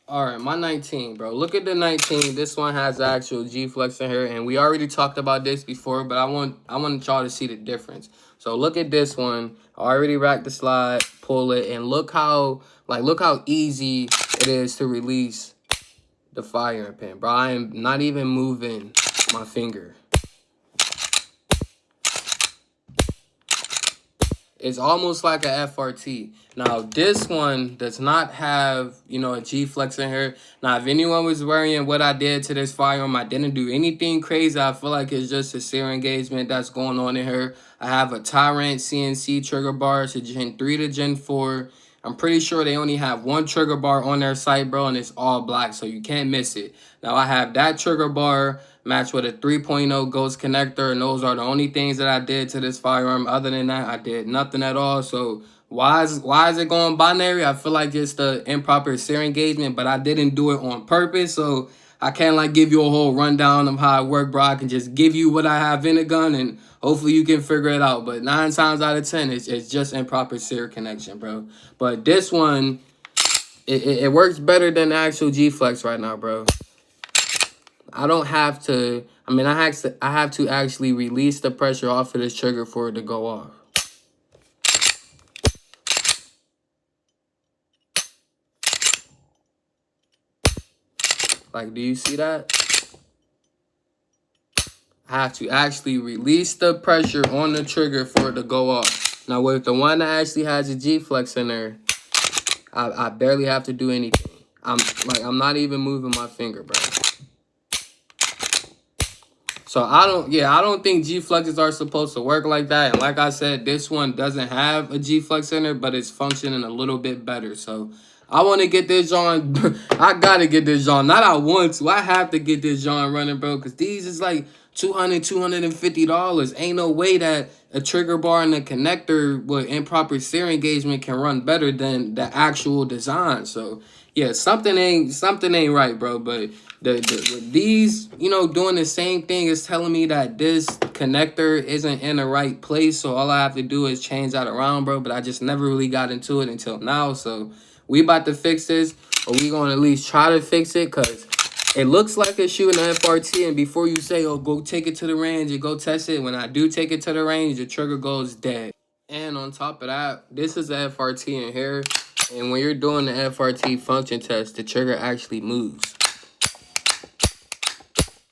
All right, my 19, bro. Look at the 19. This one has the actual Gflex in here, and we already talked about this before, but I want y'all to see the difference. So look at this one. I already racked the slide, pull it, and look how easy it is to release the firing pin, bro. I am not even moving my finger. It's almost like a FRT. Now, this one does not have, you know, a Gflex in here. Now, if anyone was worrying what I did to this firearm, I didn't do anything crazy. I feel like it's just a serial engagement that's going on in here. I have a Tyrant CNC trigger bar. It's a Gen 3 to Gen 4. I'm pretty sure they only have one trigger bar on their site, bro, and it's all black, so you can't miss it. Now, I have that trigger bar matched with a 3.0 Ghost connector, and those are the only things that I did to this firearm. Other than that, I did nothing at all. So why is it going binary? I feel like it's the improper serial engagement, but I didn't do it on purpose, so I can't like give you a whole rundown of how it worked, bro. I can just give you what I have in the gun, and hopefully you can figure it out. But 9 times out of 10, it's just improper serial connection, bro. But this one, it works better than the actual Gflex right now, bro. I don't have to, I mean, I have to actually release the pressure off of this trigger for it to go off. Like, do you see that? I have to actually release the pressure on the trigger for it to go off. Now, with the one that actually has a Gflex in there, I barely have to do anything. I'm not even moving my finger, bro. So I don't think Gflexes are supposed to work like that. And like I said, this one doesn't have a Gflex in it, but it's functioning a little bit better. So I want to get this on. I got to get this on. Not I want to. I have to get this on running, bro, because these is like $200, $250. Ain't no way that a trigger bar and a connector with improper serial engagement can run better than the actual design. So yeah, something ain't right, bro. But with these, you know, doing the same thing is telling me that this connector isn't in the right place. So all I have to do is change that around, bro. But I just never really got into it until now. So we about to fix this, or we gonna at least try to fix it, because it looks like it's shooting an FRT. And before you say, oh, go take it to the range and go test it, when I do take it to the range, the trigger goes dead. And on top of that, this is the FRT in here. And when you're doing the FRT function test, the trigger actually moves.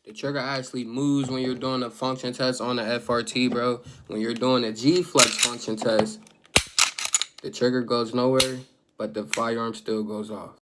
The trigger actually moves when you're doing a function test on the FRT, bro. When you're doing a Gflex function test, the trigger goes nowhere, but the firearm still goes off.